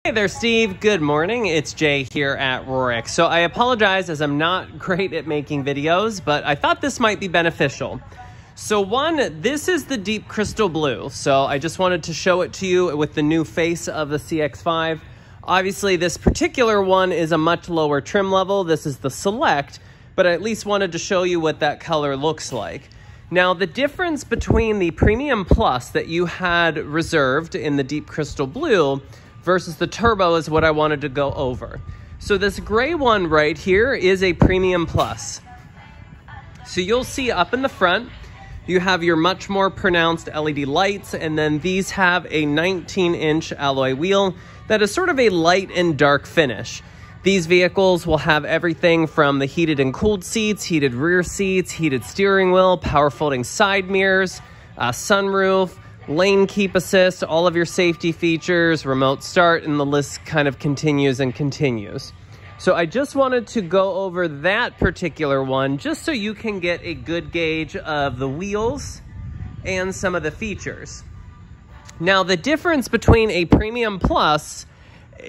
Hey there, Steve. Good morning. It's Jay here at Rorick. So I apologize as I'm not great at making videos, but I thought this might be beneficial. So one, this is the deep crystal blue. So I just wanted to show it to you with the new face of the CX-5. Obviously, this particular one is a much lower trim level. This is the Select, but I at least wanted to show you what that color looks like. Now, the difference between the Premium Plus that you had reserved in the deep crystal blue versus the Turbo is what I wanted to go over. So this gray one right here is a Premium Plus. So you'll see up in the front, you have your much more pronounced LED lights, and then these have a 19-inch alloy wheel that is sort of a light and dark finish. These vehicles will have everything from the heated and cooled seats, heated rear seats, heated steering wheel, power folding side mirrors, sunroof, lane keep assist, all of your safety features, remote start, and the list kind of continues and continues. So I just wanted to go over that particular one just so you can get a good gauge of the wheels and some of the features. Now, the difference between a Premium Plus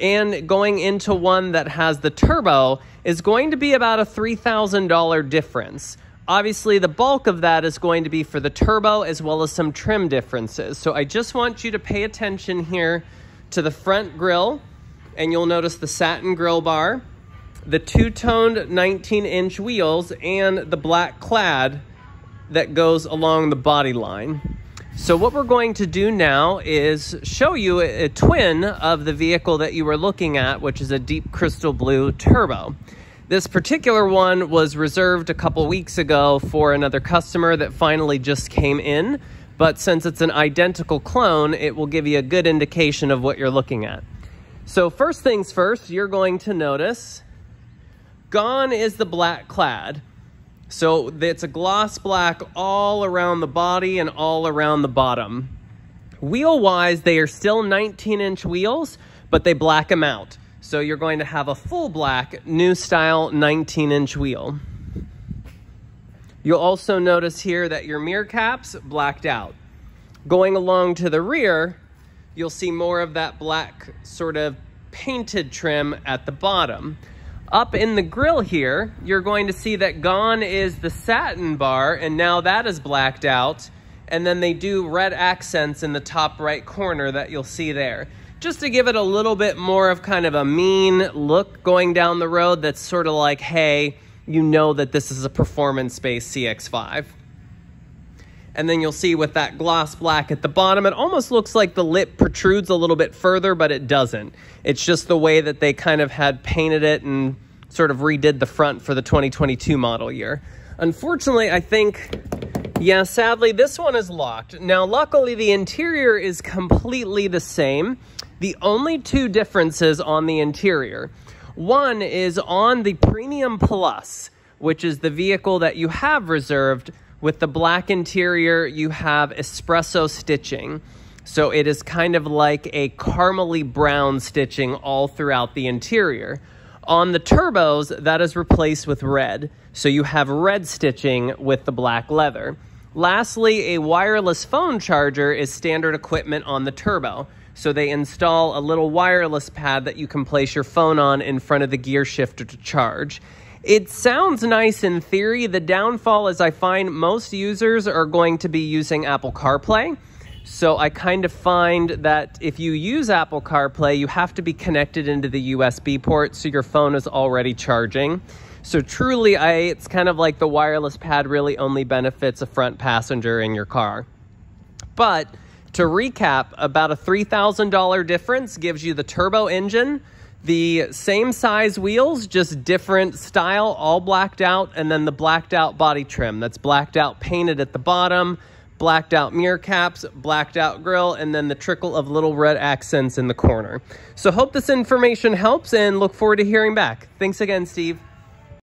and going into one that has the Turbo is going to be about a $3,000 difference. Obviously, the bulk of that is going to be for the Turbo as well as some trim differences. So I just want you to pay attention here to the front grille, and you'll notice the satin grille bar, the two-toned 19-inch wheels, and the black clad that goes along the body line. So what we're going to do now is show you a twin of the vehicle that you were looking at, which is a deep crystal blue Turbo. This particular one was reserved a couple weeks ago for another customer that finally just came in, but since it's an identical clone, it will give you a good indication of what you're looking at. So first things first, you're going to notice gone is the black clad. So it's a gloss black all around the body and all around the bottom. Wheel-wise, they are still 19-inch wheels, but they black them out. So you're going to have a full black, new style 19-inch wheel. You'll also notice here that your mirror caps blacked out. Going along to the rear, you'll see more of that black sort of painted trim at the bottom. Up in the grille here, you're going to see that gone is the satin bar, and now that is blacked out. And then they do red accents in the top right corner that you'll see there, just to give it a little bit more of kind of a mean look going down the road that's sort of like, hey, you know that this is a performance-based CX-5. And then you'll see with that gloss black at the bottom, it almost looks like the lip protrudes a little bit further, but it doesn't. It's just the way that they kind of had painted it and sort of redid the front for the 2022 model year. Unfortunately, I think, yeah, sadly, this one is locked. Now, luckily, the interior is completely the same. The only two differences on the interior. One is on the Premium Plus, which is the vehicle that you have reserved. With the black interior, you have espresso stitching. So it is kind of like a caramely brown stitching all throughout the interior. On the Turbos, that is replaced with red. So you have red stitching with the black leather. Lastly, a wireless phone charger is standard equipment on the Turbo. So they install a little wireless pad that you can place your phone on in front of the gear shifter to charge. It sounds nice in theory. The downfall is I find most users are going to be using Apple CarPlay. So I kind of find that if you use Apple CarPlay, you have to be connected into the USB port so your phone is already charging. So truly, it's kind of like the wireless pad really only benefits a front passenger in your car. But to recap, about a $3,000 difference gives you the turbo engine, the same size wheels, just different style, all blacked out, and then the blacked out body trim that's blacked out painted at the bottom, blacked out mirror caps, blacked out grille, and then the trickle of little red accents in the corner. So hope this information helps and look forward to hearing back. Thanks again, Steve.